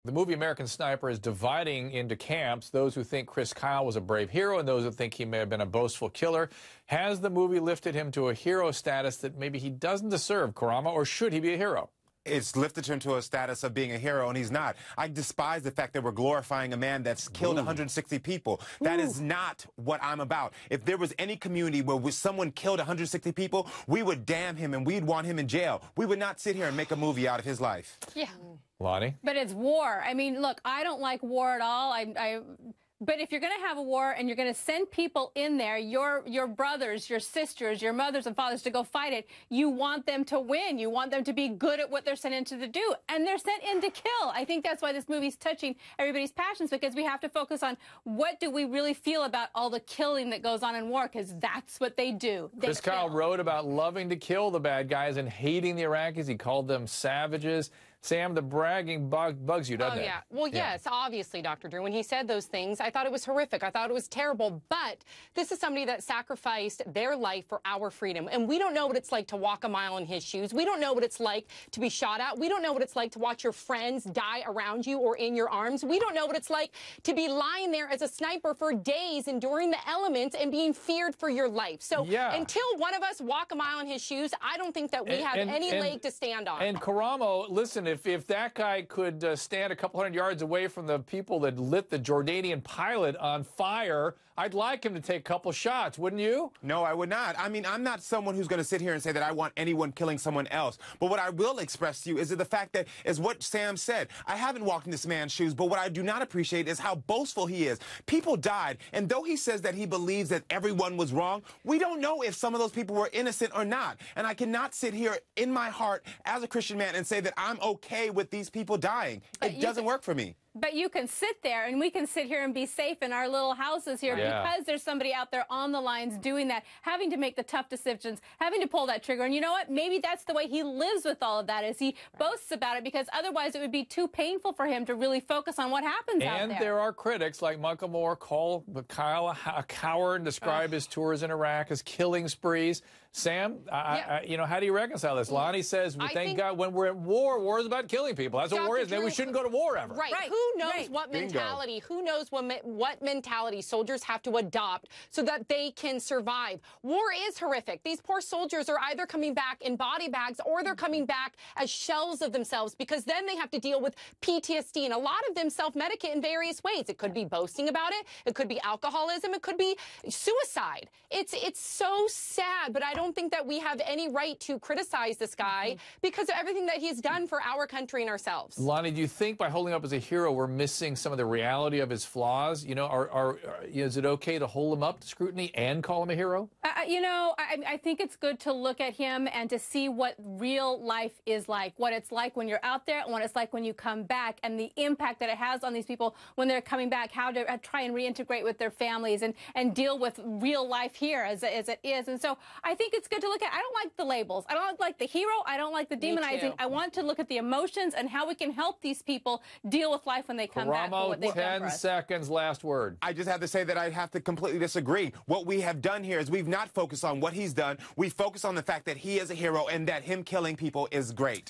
The movie American Sniper is dividing into camps, those who think Chris Kyle was a brave hero and those who think he may have been a boastful killer. Has the movie lifted him to a hero status that maybe he doesn't deserve, Karama, or should he be a hero? It's lifted him to a status of being a hero, and he's not. I despise the fact that we're glorifying a man that's killed 160 people. That is not what I'm about. If there was any community where someone killed 160 people, we would damn him and we'd want him in jail. We would not sit here and make a movie out of his life. Yeah. Lonnie? But it's war. I mean, look, I don't like war at all. But if you're going to have a war and you're going to send people in there, your brothers, your sisters, your mothers and fathers to go fight it, you want them to win. You want them to be good at what they're sent in to do. And they're sent in to kill. I think that's why this movie's touching everybody's passions, because we have to focus on what do we really feel about all the killing that goes on in war, because that's what they do. Chris Kyle wrote about loving to kill the bad guys and hating the Iraqis. He called them savages. Sam, the bragging bugs you, doesn't it? Oh, yeah. Well, yes, obviously, Dr. Drew. When he said those things, I thought it was horrific. I thought it was terrible. But this is somebody that sacrificed their life for our freedom. And we don't know what it's like to walk a mile in his shoes. We don't know what it's like to be shot at. We don't know what it's like to watch your friends die around you or in your arms. We don't know what it's like to be lying there as a sniper for days, enduring the elements and being feared for your life. So until one of us walk a mile in his shoes, I don't think that we have any leg to stand on. And Karamo, listen, if that guy could stand a couple hundred yards away from the people that lit the Jordanian pilot on fire, I'd like him to take a couple shots, wouldn't you? No, I would not. I mean, I'm not someone who's going to sit here and say that I want anyone killing someone else. But what I will express to you is that the fact that, is what Sam said, I haven't walked in this man's shoes, but what I do not appreciate is how boastful he is. People died, and though he says that he believes that everyone was wrong, we don't know if some of those people were innocent or not. And I cannot sit here in my heart as a Christian man and say that I'm okay with these people dying. It doesn't work for me. But you can sit there, and we can sit here and be safe in our little houses here because there's somebody out there on the lines doing that, having to make the tough decisions, having to pull that trigger. And you know what? Maybe that's the way he lives with all of that, is he boasts about it, because otherwise it would be too painful for him to really focus on what happens out there. And there are critics like Michael Moore call Kyle a coward and describe his tours in Iraq as killing sprees. Sam, you know, how do you reconcile this? Lonnie says, thank God when we're at war, war is about killing people. That's what war is. Then we shouldn't go to war ever. Right. Who knows what mentality, who knows what mentality soldiers have to adopt so that they can survive. War is horrific. These poor soldiers are either coming back in body bags or they're coming back as shells of themselves, because then they have to deal with PTSD. And a lot of them self-medicate in various ways. It could be boasting about it. It could be alcoholism. It could be suicide. It's so sad, but I don't think that we have any right to criticize this guy because of everything that he's done for our country and ourselves. Lonnie, do you think by holding up as a hero, we're missing some of the reality of his flaws? You know, is it okay to hold him up to scrutiny and call him a hero? You know, I think it's good to look at him and to see what real life is like, what it's like when you're out there and what it's like when you come back, and the impact that it has on these people when they're coming back, how to try and reintegrate with their families and deal with real life here as it is. And so I think it's good to look at. I don't like the labels. I don't like the hero. I don't like the demonizing. I want to look at the emotions and how we can help these people deal with life when they come back. For what they've done for us. 10 seconds, last word. I just have to say that I have to completely disagree. What we have done here is we've not focused on what he's done. We focus on the fact that he is a hero and that him killing people is great.